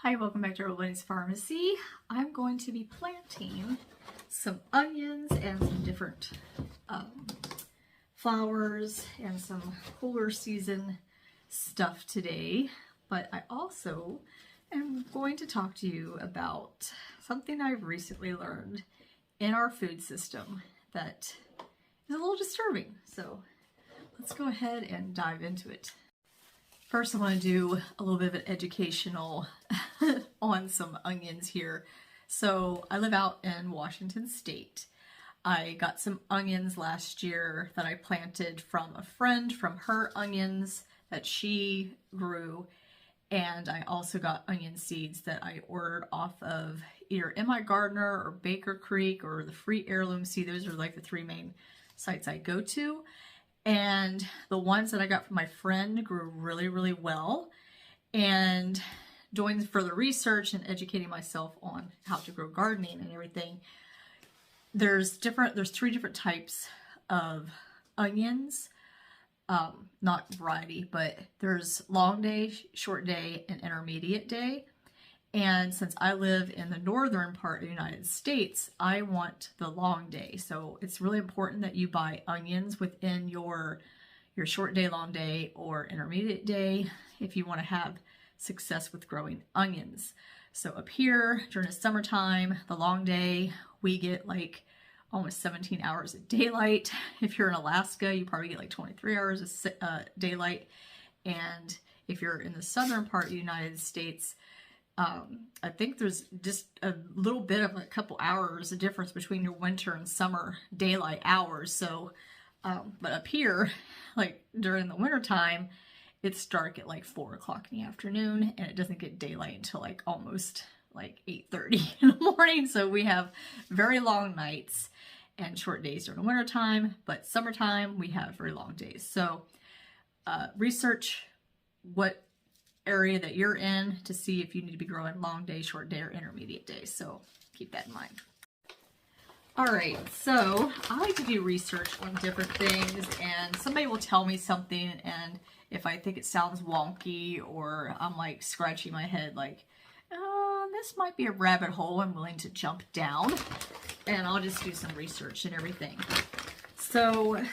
Hi, welcome back to Herbal Bunny's Pharmacy. I'm going to be planting some onions and some different flowers and some cooler season stuff today. But I also am going to talk to you about something I've recently learned in our food system that is a little disturbing. So let's go ahead and dive into it. First, I want to do a little bit of an educational on some onions here. So I live out in Washington State. I got some onions last year that I planted from a friend, from her onions that she grew. And I also got onion seeds that I ordered off of either M.I. Gardener or Baker Creek or the Free Heirloom Seed. Those are like the three main sites I go to. And the ones that I got from my friend grew really, really well. And doing further research and educating myself on how to grow gardening and everything, there's three different types of onions. Not variety, but there's long day, short day, and intermediate day. And since I live in the northern part of the United States, I want the long day. So it's really important that you buy onions within your short day, long day, or intermediate day if you want to have success with growing onions. So up here during the summertime, the long day, we get like almost 17 hours of daylight. If you're in Alaska, you probably get like 23 hours of daylight. And if you're in the southern part of the United States, I think there's just a little bit of a couple hours of difference between your winter and summer daylight hours. So, but up here, like during the winter time, it's dark at like 4 o'clock in the afternoon, and it doesn't get daylight until like almost like 8:30 in the morning. So we have very long nights and short days during the winter time, but summertime we have very long days. So research what area that you're in to see if you need to be growing long day, short day, or intermediate day. So keep that in mind. All right, so I like to do research on different things, and somebody will tell me something, and if I think it sounds wonky or I'm like scratching my head like, this might be a rabbit hole I'm willing to jump down, and I'll just do some research and everything. So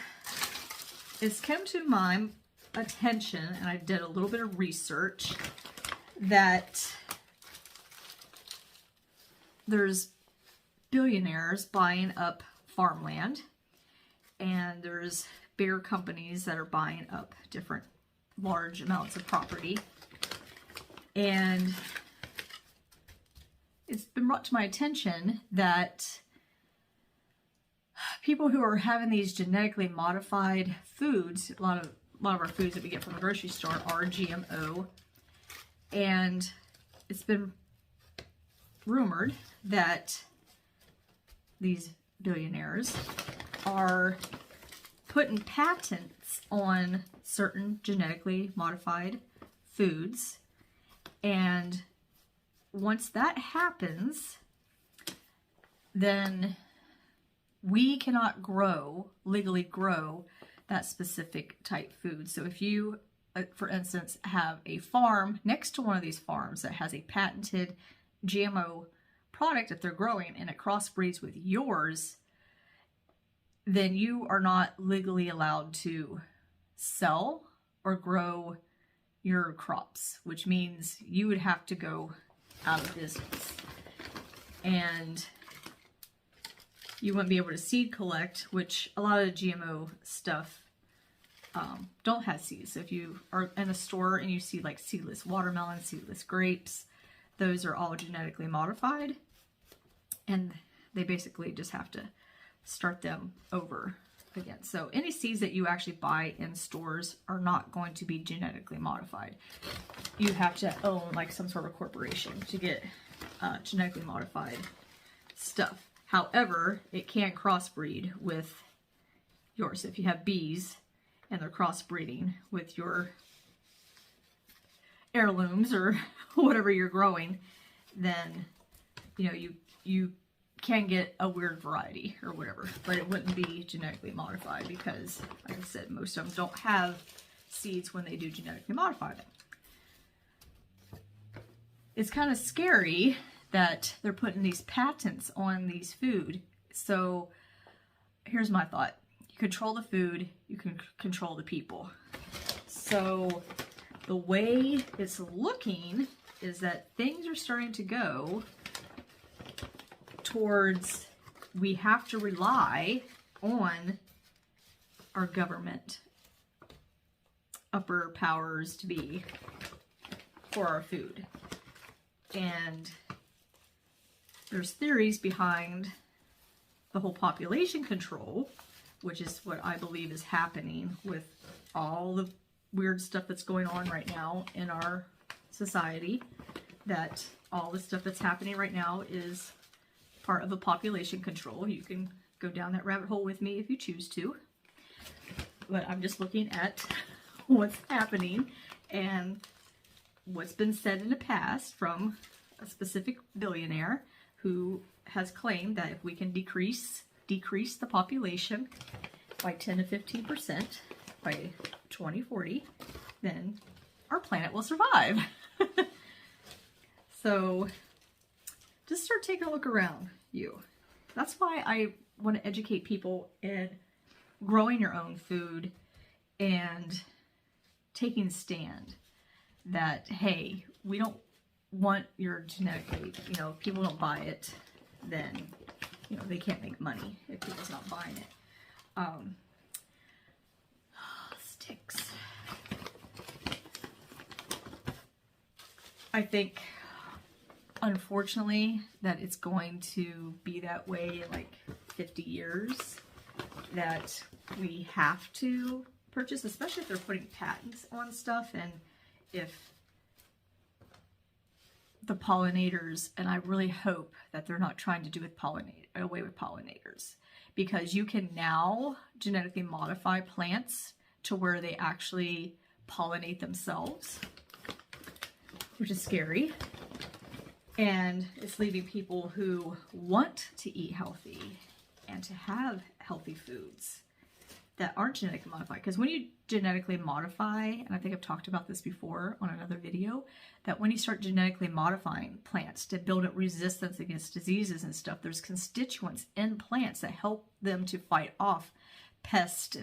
it's come to my attention, and I did a little bit of research, that there's billionaires buying up farmland, and there's bigger companies that are buying up different large amounts of property. And it's been brought to my attention that people who are having these genetically modified foods, a lot of our foods that we get from the grocery store are GMO, and it's been rumored that these billionaires are putting patents on certain genetically modified foods, and once that happens, then we cannot legally grow that specific type food. So if you, for instance, have a farm next to one of these farms that has a patented GMO product that they're growing and it crossbreeds with yours, then you are not legally allowed to sell or grow your crops, which means you would have to go out of business. And you wouldn't be able to seed collect, which a lot of GMO stuff don't have seeds. So if you are in a store and you see like seedless watermelon, seedless grapes, those are all genetically modified, and they basically just have to start them over again. So any seeds that you actually buy in stores are not going to be genetically modified. You have to own like some sort of corporation to get genetically modified stuff. However, it can crossbreed with yours. If you have bees and they're crossbreeding with your heirlooms or whatever you're growing, then you can get a weird variety or whatever, but it wouldn't be genetically modified because, like I said, most of them don't have seeds when they do genetically modify them. it's kind of scary that they're putting these patents on these food. So here's my thought. You control the food, you can control the people. So the way it's looking is that things are starting to go towards, we have to rely on our government upper powers to be for our food. And there's theories behind the whole population control, which is what I believe is happening with all the weird stuff that's going on right now in our society, that all the stuff that's happening right now is part of a population control. You can go down that rabbit hole with me if you choose to, but I'm just looking at what's happening and what's been said in the past from a specific billionaire who has claimed that if we can decrease the population by 10 to 15% by 2040, then our planet will survive. So just start taking a look around you. That's why I want to educate people in growing your own food and taking a stand that, hey, we don't want your genetically, you know, if people don't buy it, then, you know, they can't make money if people's not buying it. Sticks. I think, unfortunately, that it's going to be that way in like 50 years, that we have to purchase, especially if they're putting patents on stuff, and if the pollinators, and I really hope that they're not trying to do away with pollinators, because you can now genetically modify plants to where they actually pollinate themselves, which is scary. And it's leaving people who want to eat healthy and to have healthy foods that aren't genetically modified. Because when you genetically modify, and I think I've talked about this before on another video, that when you start genetically modifying plants to build up resistance against diseases and stuff, there's constituents in plants that help them to fight off pests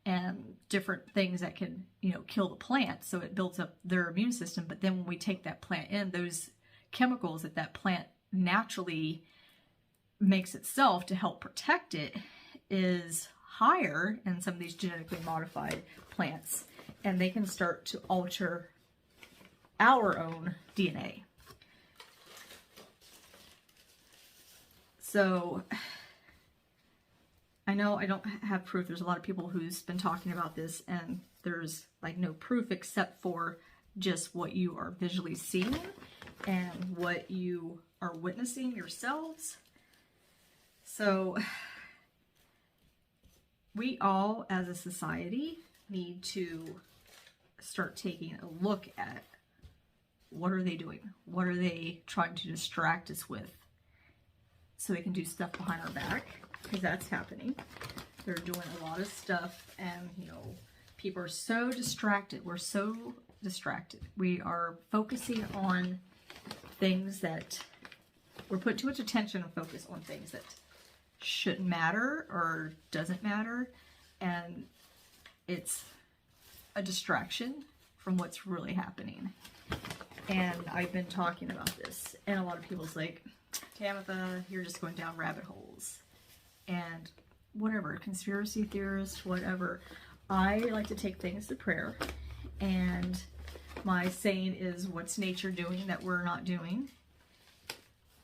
and different things that can, you know, kill the plant. So it builds up their immune system. But then when we take that plant in, those chemicals that plant naturally makes itself to help protect it is higher in some of these genetically modified plants, and they can start to alter our own DNA. So I know I don't have proof. There's a lot of people who's been talking about this, and there's like no proof except for just what you are visually seeing and what you are witnessing yourselves. So we all as a society need to start taking a look at what are they doing? What are they trying to distract us with so they can do stuff behind our back? Because that's happening. They're doing a lot of stuff, and you know, people are so distracted. We're so distracted. We are focusing on things that we're putting too much attention and focus on things that shouldn't matter or doesn't matter, and it's a distraction from what's really happening. And I've been talking about this, and a lot of people's like, Tamitha, you're just going down rabbit holes and whatever, conspiracy theorists, whatever. I like to take things to prayer, and my saying is, what's nature doing that we're not doing?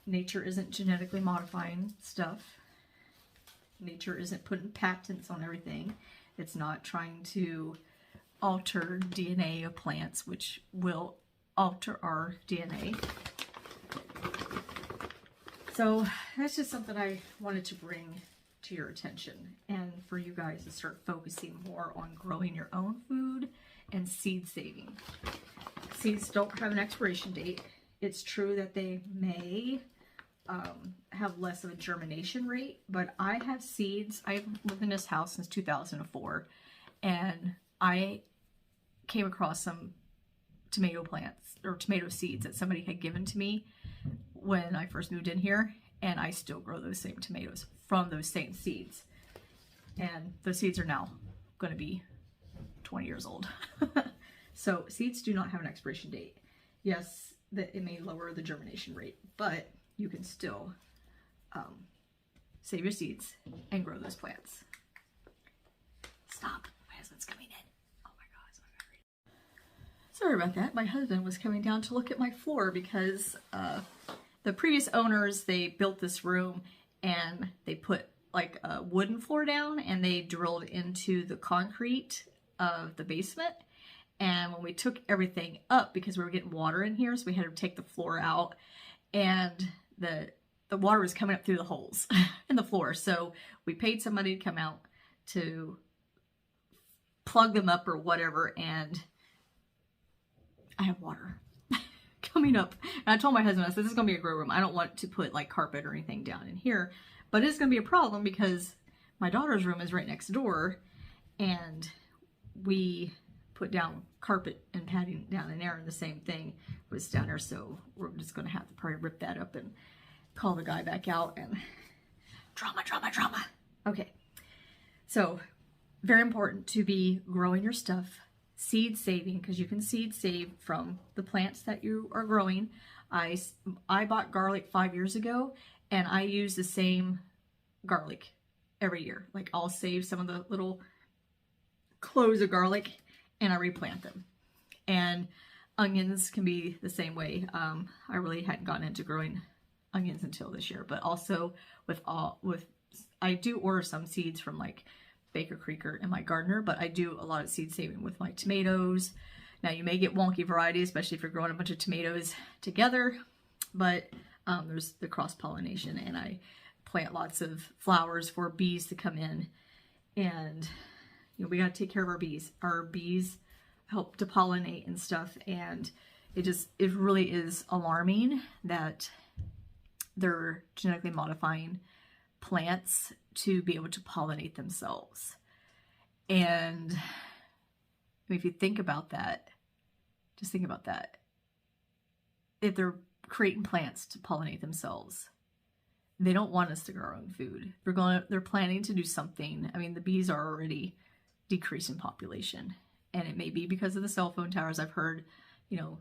Nature isn't genetically modifying stuff. Nature isn't putting patents on everything. It's not trying to alter DNA of plants, which will alter our DNA. So that's just something I wanted to bring to your attention, and for you guys to start focusing more on growing your own food and seed saving. Seeds don't have an expiration date. It's true that they may have less of a germination rate, but I have seeds. I've lived in this house since 2004, and I came across some tomato plants or tomato seeds that somebody had given to me when I first moved in here, and I still grow those same tomatoes from those same seeds. And those seeds are now going to be 20 years old. So seeds do not have an expiration date. Yes, that it may lower the germination rate, but you can still save your seeds and grow those plants. Stop, my husband's coming in. Oh my God, it's not very... Sorry about that. My husband was coming down to look at my floor because the previous owners, they built this room and they put like a wooden floor down and they drilled into the concrete of the basement. And when we took everything up, because we were getting water in here, so we had to take the floor out, and the water was coming up through the holes in the floor. So we paid somebody to come out to plug them up or whatever, and I have water coming up. And I told my husband, I said, this is going to be a grow room. I don't want to put like carpet or anything down in here, but it's going to be a problem because my daughter's room is right next door, and we put down carpet and padding down in there, and the same thing was down there. So we're just going to have to probably rip that up and call the guy back out, and drama. Okay. So very important to be growing your stuff, seed saving, because you can seed save from the plants that you are growing. I bought garlic 5 years ago, and I use the same garlic every year. Like I'll save some of the little cloves of garlic and I replant them. And onions can be the same way. I really hadn't gotten into growing onions until this year, but also I do order some seeds from like Baker Creek or in my gardener, but I do a lot of seed saving with my tomatoes. Now you may get wonky varieties, especially if you're growing a bunch of tomatoes together, but there's the cross-pollination, and I plant lots of flowers for bees to come in, and you know, we got to take care of our bees. Our bees help to pollinate and stuff, and it really is alarming that they're genetically modifying plants to be able to pollinate themselves. And I mean, if you think about that, just think about that. If they're creating plants to pollinate themselves, they don't want us to grow our own food. They're planning to do something. I mean, the bees are already decreasing population, and it may be because of the cell phone towers. I've heard, you know,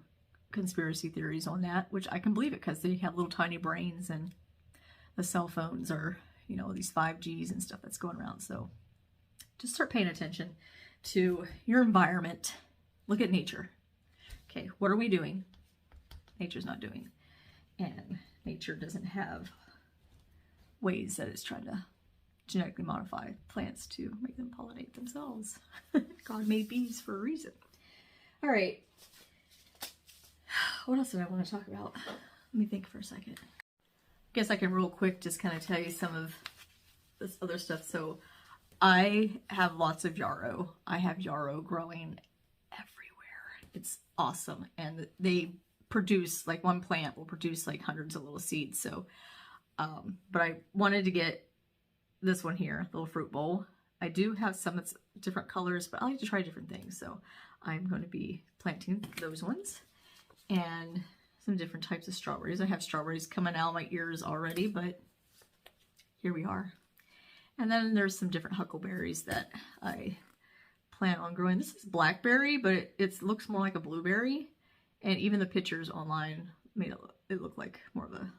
conspiracy theories on that, which I can believe it because they have little tiny brains, and the cell phones are, you know, these 5Gs and stuff that's going around. So just start paying attention to your environment. Look at nature. Okay, what are we doing? Nature's not doing. And nature doesn't have ways that it's trying to genetically modify plants to make them pollinate themselves. God made bees for a reason. All right. What else did I want to talk about? Let me think for a second. I guess I can real quick just kind of tell you some of this other stuff. So I have lots of yarrow. I have yarrow growing everywhere. It's awesome. And they produce, like one plant will produce like hundreds of little seeds. So, but I wanted to get this one here, little fruit bowl. I do have some that's different colors, but I like to try different things. So I'm going to be planting those ones and some different types of strawberries. I have strawberries coming out of my ears already, but here we are. And then there's some different huckleberries that I plan on growing. This is blackberry, but it looks more like a blueberry. And even the pictures online made it look like more of a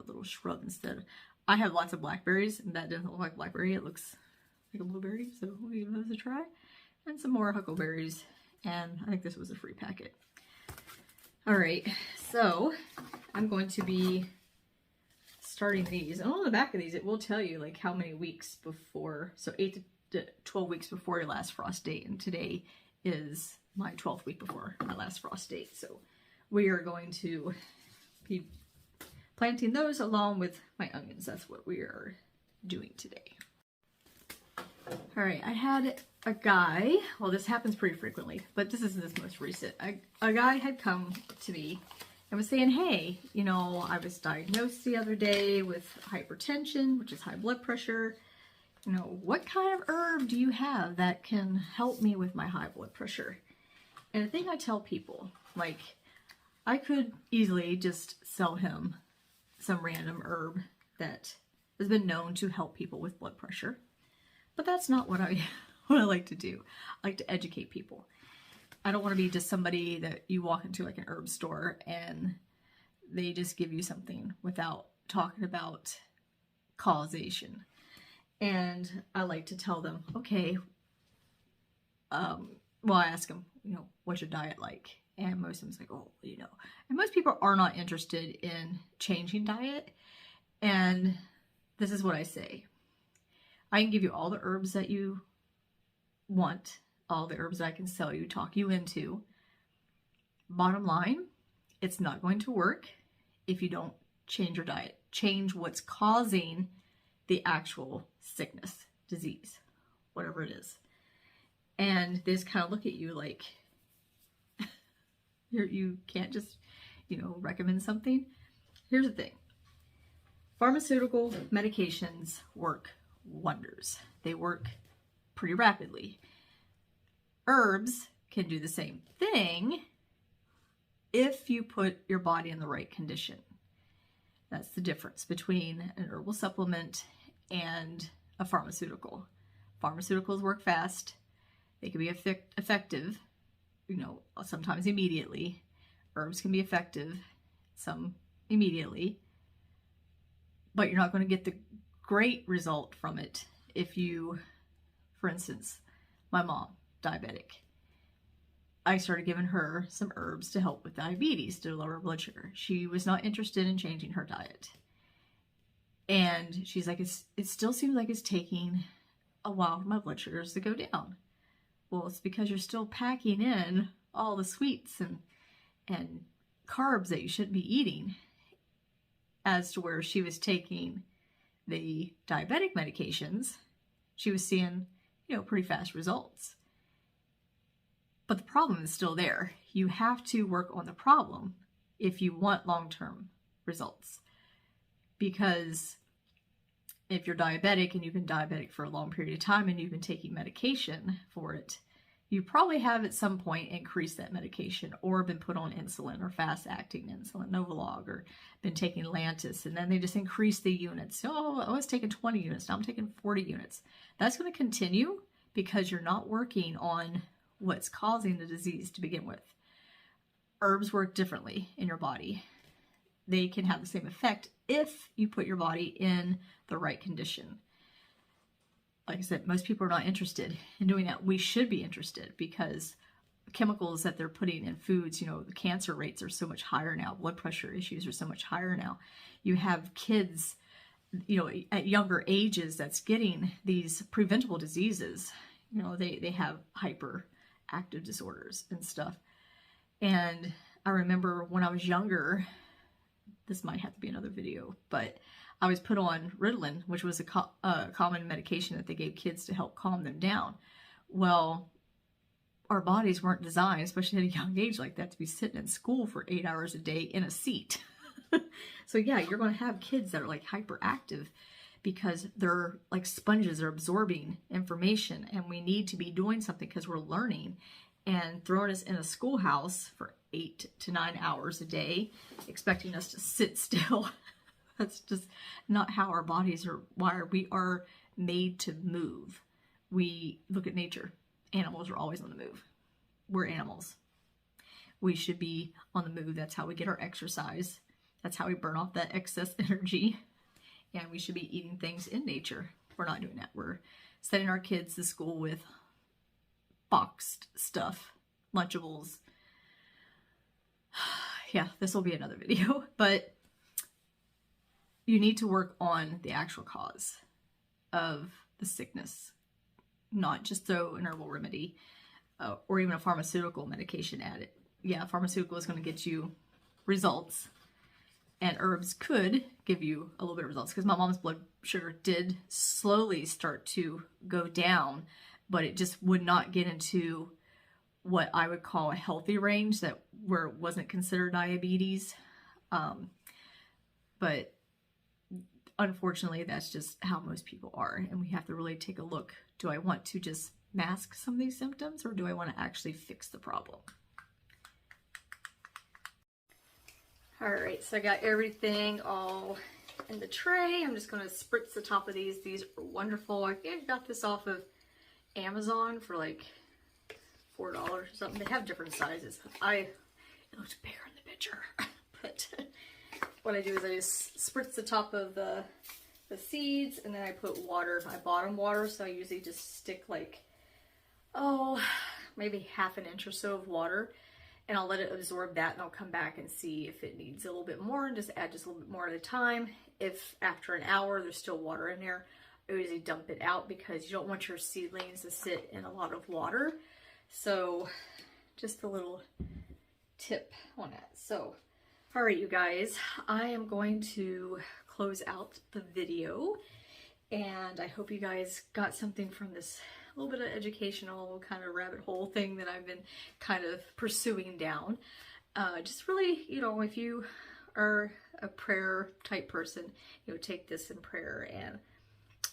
little shrub instead. I have lots of blackberries, and that doesn't look like blackberry. It looks like a blueberry, so we'll give those a try. And some more huckleberries, and I think this was a free packet. All right, so I'm going to be starting these. And on the back of these, it will tell you like how many weeks before, so 8 to 12 weeks before your last frost date, and today is my 12th week before my last frost date. So we are going to be planting those along with my onions. That's what we are doing today. All right, I had a guy, well, this happens pretty frequently, but this is this most recent. A guy had come to me and was saying, hey, you know, I was diagnosed the other day with hypertension, which is high blood pressure. You know, what kind of herb do you have that can help me with my high blood pressure? And the thing I tell people, like, I could easily just sell him some random herb that has been known to help people with blood pressure. But that's not what I like to do. I like to educate people. I don't want to be just somebody that you walk into like an herb store and they just give you something without talking about causation. And I like to tell them, okay, well, I ask them, what's your diet like? And most of them's like, and most people are not interested in changing diet. And this is what I say. I can give you all the herbs that you want, all the herbs that I can sell you, talk you into. Bottom line, it's not going to work if you don't change your diet. Change what's causing the actual sickness, disease, whatever it is. And they just kind of look at you like, you can't just, recommend something. Here's the thing. Pharmaceutical medications work wonders. They work pretty rapidly. Herbs can do the same thing if you put your body in the right condition. That's the difference between an herbal supplement and a pharmaceutical. Pharmaceuticals work fast. They can be effective, sometimes immediately. Herbs can be effective, some immediately. But you're not going to get the great result from it if you, for instance, my mom, diabetic. I started giving her some herbs to help with diabetes, to lower blood sugar. She was not interested in changing her diet. And she's like, it still seems like it's taking a while for my blood sugars to go down. Well, it's because you're still packing in all the sweets and carbs that you shouldn't be eating. As to where she was taking the diabetic medications, she was seeing, pretty fast results. But the problem is still there. You have to work on the problem if you want long-term results. Because if you're diabetic and you've been diabetic for a long period of time and you've been taking medication for it, you probably have at some point increased that medication or been put on insulin or fast-acting insulin, Novolog, or been taking Lantus, and then they just increase the units. Oh, I was taking 20 units, now I'm taking 40 units. That's going to continue because you're not working on what's causing the disease to begin with. Herbs work differently in your body. They can have the same effect if you put your body in the right condition. Like I said, most people are not interested in doing that. We should be interested because chemicals that they're putting in foods, the cancer rates are so much higher now. Blood pressure issues are so much higher now. You have kids, at younger ages that's getting these preventable diseases. They have hyperactive disorders and stuff. And I remember when I was younger, this might have to be another video, but I was put on Ritalin, which was a common medication that they gave kids to help calm them down. Well, our bodies weren't designed, especially at a young age like that, to be sitting in school for 8 hours a day in a seat. So yeah, you're going to have kids that are like hyperactive because they're like sponges, they're absorbing information, and we need to be doing something because we're learning. And throwing us in a schoolhouse for 8 to 9 hours a day, expecting us to sit still, that's just not how our bodies are wired. We are made to move. We look at nature. Animals are always on the move. We're animals. We should be on the move. That's how we get our exercise. That's how we burn off that excess energy. And we should be eating things in nature. We're not doing that. We're sending our kids to school with boxed stuff, Lunchables. Yeah, this will be another video, but you need to work on the actual cause of the sickness, not just throw an herbal remedy or even a pharmaceutical medication at it. Yeah, pharmaceutical is going to get you results, and herbs could give you a little bit of results because my mom's blood sugar did slowly start to go down, but it just would not get into what I would call a healthy range, that where it wasn't considered diabetes. But unfortunately, that's just how most people are. And we have to really take a look. Do I want to just mask some of these symptoms, or do I want to actually fix the problem? Alright, so I got everything all in the tray. I'm just going to spritz the top of these. These are wonderful. I think I got this off of Amazon for like $4 or something. They have different sizes. It looks bigger in the picture. But what I do is I just spritz the top of the seeds, and then I put water, my bottom water. So I usually just stick like, maybe half an inch or so of water, and I'll let it absorb that, and I'll come back and see if it needs a little bit more, and just add just a little bit more at a time. If after an hour there's still water in there, I usually dump it out, because you don't want your seedlings to sit in a lot of water. So just a little tip on that. So all right, you guys, I am going to close out the video, and I hope you guys got something from this little bit of educational kind of rabbit hole thing that I've been kind of pursuing down. Just really, you know, if you are a prayer type person, you know, take this in prayer and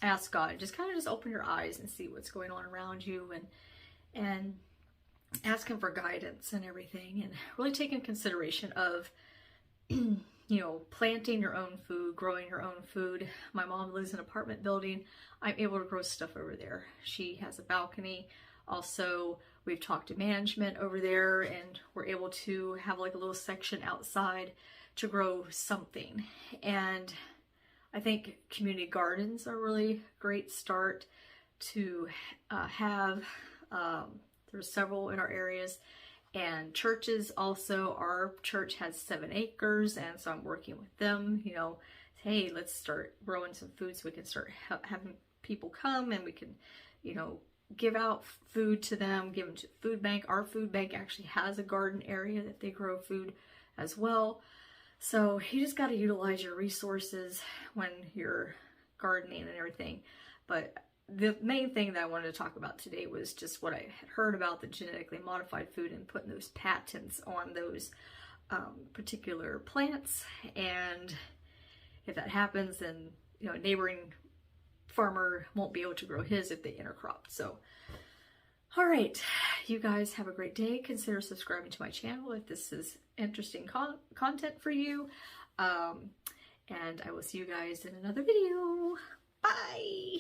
ask God. Just kind of just open your eyes and see what's going on around you, and ask Him for guidance and everything, and really take in consideration of you know, planting your own food, growing your own food. My mom lives in an apartment building. I'm able to grow stuff over there. She has a balcony. Also, we've talked to management over there, and we're able to have like a little section outside to grow something. And I think community gardens are really great start to have. There's several in our areas. And churches also, our church has 7 acres, and so I'm working with them, you know, hey, let's start growing some food so we can start having people come, and we can, you know, give out food to them, give them to the food bank. Our food bank actually has a garden area that they grow food as well. So you just got to utilize your resources when you're gardening and everything. But the main thing that I wanted to talk about today was just what I had heard about the genetically modified food and putting those patents on those particular plants. And if that happens, then, you know, a neighboring farmer won't be able to grow his if they intercrop. So, all right, you guys have a great day. Consider subscribing to my channel if this is interesting content for you. And I will see you guys in another video. Bye.